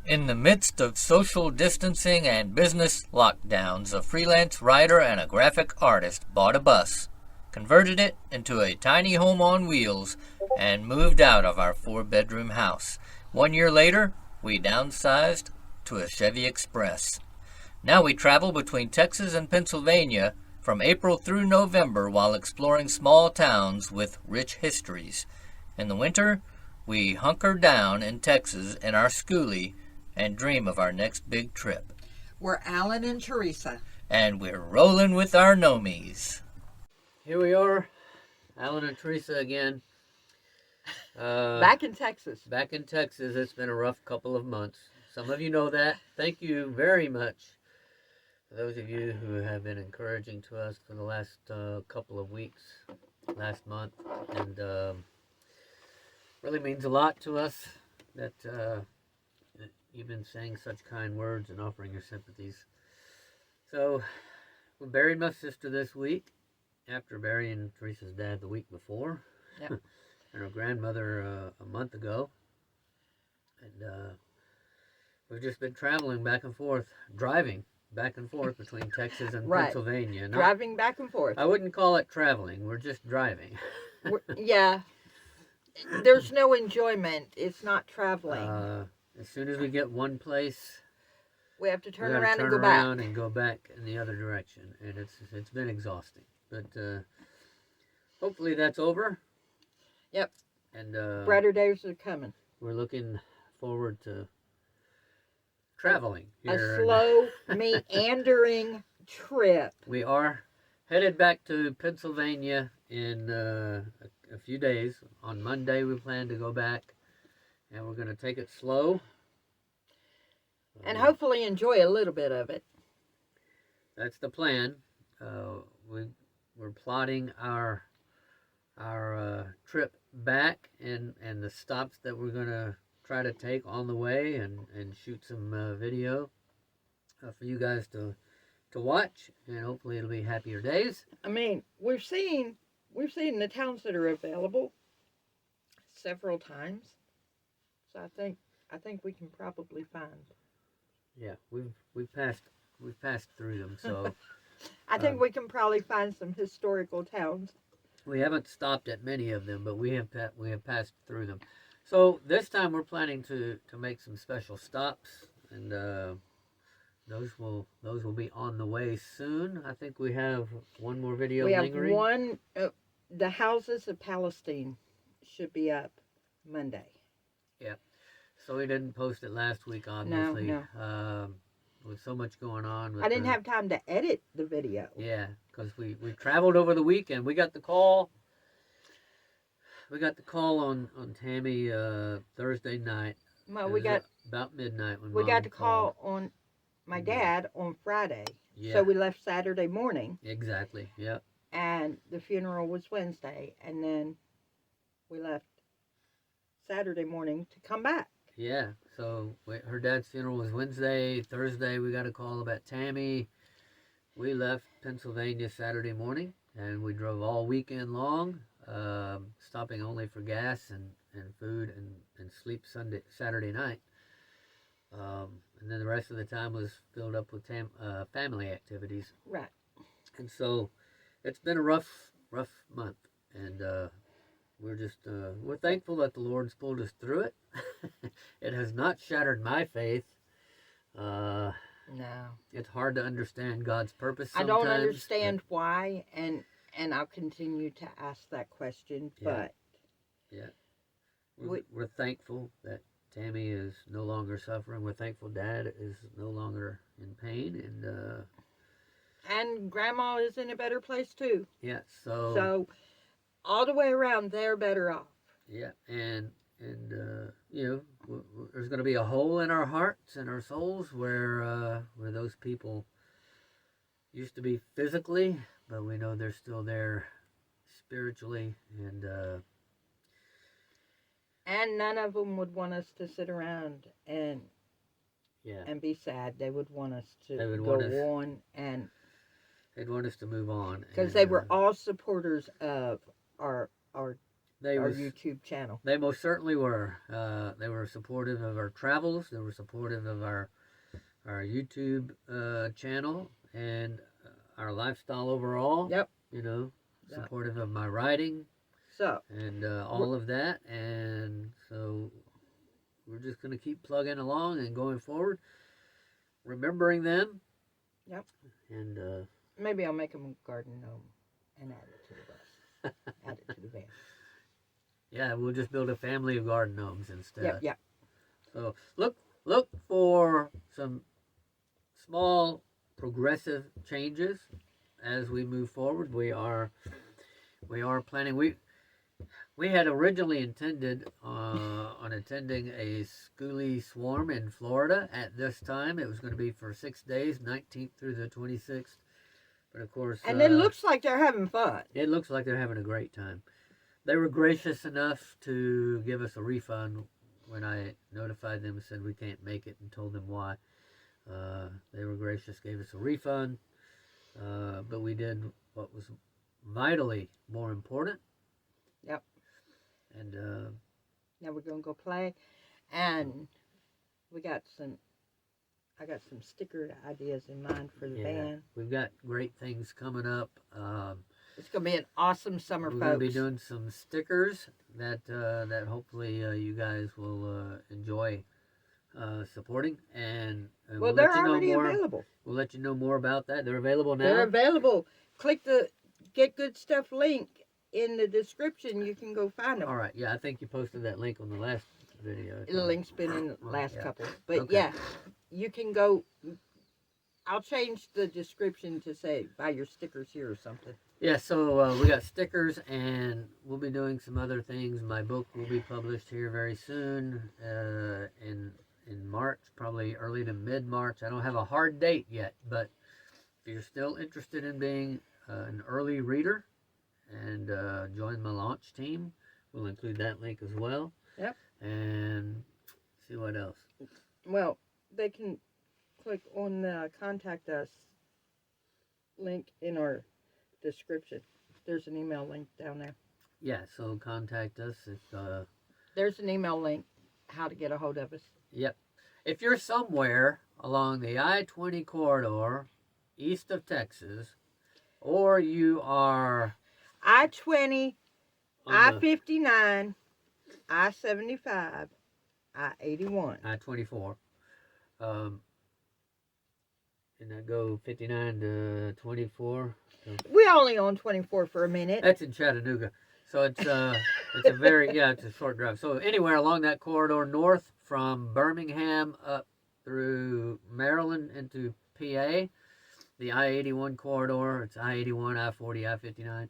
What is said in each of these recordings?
In the midst of social distancing and business lockdowns, a freelance writer and a graphic artist bought a bus, converted it into a tiny home on wheels, and moved out of our 4-bedroom house. 1 year later, we downsized to a Chevy Express. Now we travel between Texas and Pennsylvania from April through November while exploring small towns with rich histories. In the winter, we hunker down in Texas in our schoolie and dream of our next big trip. We're Alan and Teresa. And we're rolling with our gnomies. Here we are, Alan and Teresa again. Back in Texas. Back in Texas. It's been a rough couple of months. Some of you know that. Thank you very much for those of you who have been encouraging to us for the last couple of weeks, last month. And really means a lot to us that you've been saying such kind words and offering your sympathies. So, we buried my sister this week, after burying Teresa's dad the week before, Yep. and her grandmother a month ago. And we've just been traveling back and forth, driving back and forth between Texas and Right. Pennsylvania. Driving back and forth. I wouldn't call it traveling, we're just driving. Yeah. There's no enjoyment. It's not traveling. As soon as we get one place, we have to turn we around turn and go around back. and go back in the other direction, and it's been exhausting. But hopefully that's over. Yep. And Brighter days are coming. we're looking forward to traveling here. A slow, meandering trip. We are headed back to Pennsylvania in a few days. On Monday, we plan to go back, and we're going to take it slow. And hopefully enjoy a little bit of it. That's the plan. We're plotting our trip back and the stops that we're going to try to take on the way and shoot some video for you guys to watch, and hopefully it'll be happier days. I mean, we've seen the towns that are available several times. So I think we can probably find. Yeah, we've passed through them, so I think we can probably find some historical towns. we haven't stopped at many of them, but we have passed through them. So this time we're planning to make some special stops, and those will be on the way soon. I think we have one more video lingering. We have one. The Houses of Palestine should be up Monday. Yeah. So we didn't post it last week, obviously. No. With so much going on. I didn't have time to edit the video. Yeah, because we traveled over the weekend. We got the call. We got the call on Tammy Thursday night. Well, we got about midnight when we Mom got the called. call on my dad on Friday. Yeah. So we left Saturday morning. Exactly. Yep. And the funeral was Wednesday, and then we left Saturday morning to come back. Yeah, so her dad's funeral was Wednesday. Thursday, we got a call about Tammy. We left Pennsylvania Saturday morning, and we drove all weekend long, stopping only for gas and food and sleep Saturday night. And then the rest of the time was filled up with family activities. Right. And so it's been a rough month, and we're thankful that the Lord's pulled us through it. It has not shattered my faith. No. It's hard to understand God's purpose sometimes. I don't understand why, and I'll continue to ask that question, but... Yeah. We're thankful that Tammy is no longer suffering. We're thankful Dad is no longer in pain, and Grandma is in a better place, too. Yeah, so... So, all the way around, they're better off. Yeah, and there's going to be a hole in our hearts and our souls where those people used to be physically, but we know they're still there spiritually, and none of them would want us to sit around and be sad. They would want us to go on, and they'd want us to move on, because they were all supporters of our our YouTube channel. They most certainly were. They were supportive of our travels. They were supportive of our YouTube channel and our lifestyle overall. Yep. You know, supportive of my writing. So. And all of that. And so we're just going to keep plugging along and going forward, remembering them. Yep. And maybe I'll make them a garden gnome and add it to the bus. Add it to the van. Yeah, we'll just build a family of garden gnomes instead. Yep. So look for some small progressive changes as we move forward. We are planning. We had originally intended on attending a schoolie swarm in Florida at this time. It was going to be for 6 days, 19th through the 26th. But of course... And it looks like they're having fun. It looks like they're having a great time. They were gracious enough to give us a refund when I notified them and said we can't make it and told them why. They were gracious, gave us a refund. But we did what was vitally more important. Yep. And now we're gonna go play, and I got some sticker ideas in mind for the band. We've got great things coming up. It's gonna be an awesome summer, we're folks. We're gonna be doing some stickers that hopefully you guys will enjoy supporting, and well, they're already available. We'll let you know more about that. They're available now. They're available. Click the Get Good Stuff link in the description. You can go find them. All right. Yeah, I think you posted that link on the last video. The link's been in the last couple. But yeah, you can go. I'll change the description to say buy your stickers here or something. Yeah, so we got stickers, and we'll be doing some other things. My book will be published here very soon in March, probably early to mid-March. I don't have a hard date yet, but if you're still interested in being an early reader and join my launch team, we'll include that link as well. Yep. And see what else. Well, they can click on the Contact Us link in our description. There's an email link down there. Yeah, so contact us if... There's an email link, how to get a hold of us. Yep. If you're somewhere along the I-20 corridor east of Texas, or you are... I-20, I-59, I-75, I-81. I-24. And I go 59 to 24. We only on 24 for a minute. That's in Chattanooga. So it's a very, it's a short drive. So anywhere along that corridor north from Birmingham up through Maryland into PA, the I-81 corridor, it's I-81, I-40, I-59.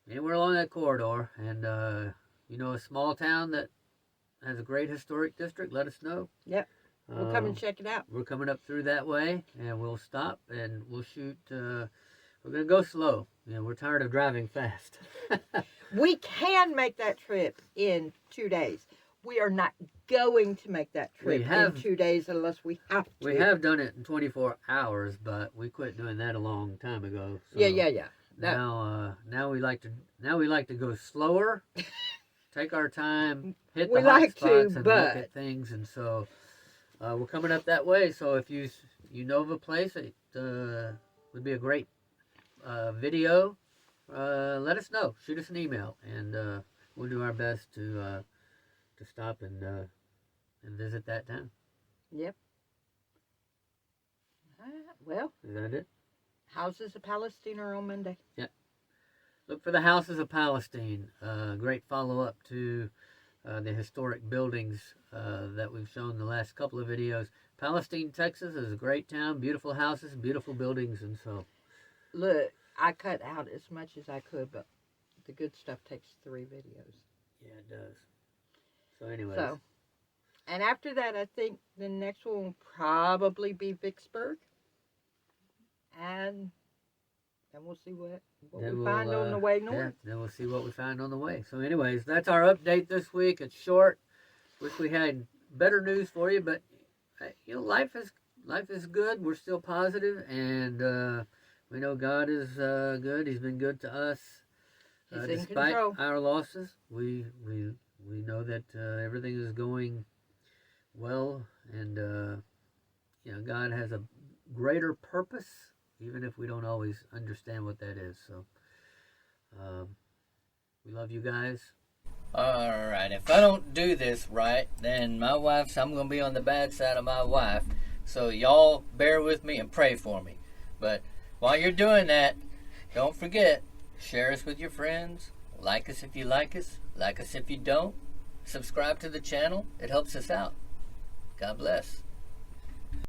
Anywhere along that corridor, and a small town that has a great historic district, let us know. Yep. We'll come and check it out. We're coming up through that way, and we'll stop, and we'll shoot. We're going to go slow. We're tired of driving fast. We can make that trip in 2 days. We are not going to make that trip in 2 days unless we have to. We have done it in 24 hours, but we quit doing that a long time ago. So yeah. Now we like to go slower, take our time, hit the hot spots, and look at things, and so... we're coming up that way, so if you know of a place, it would be a great video. Let us know. Shoot us an email, and we'll do our best to stop and visit that town. Yep. Well, is that it? Houses of Palestine are on Monday. Yep. Look for the Houses of Palestine. Great follow-up to the historic buildings that we've shown the last couple of videos. Palestine, Texas is a great town, beautiful houses, beautiful buildings, and so... Look, I cut out as much as I could, but the good stuff takes 3 videos. Yeah, it does. So anyways. So, and after that, I think the next one will probably be Vicksburg. And then we'll see what we find on the way north. Yeah, then we'll see what we find on the way. So anyways, that's our update this week. It's short. Wish we had better news for you, but life is good. We're still positive, and we know God is good. He's been good to us. He's in despite control. our losses, we know that everything is going well, and God has a greater purpose, even if we don't always understand what that is. So we love you guys. Alright, if I don't do this right, then I'm going to be on the bad side of my wife. So y'all bear with me and pray for me. But while you're doing that, don't forget, share us with your friends. Like us if you like us if you don't. Subscribe to the channel. It helps us out. God bless.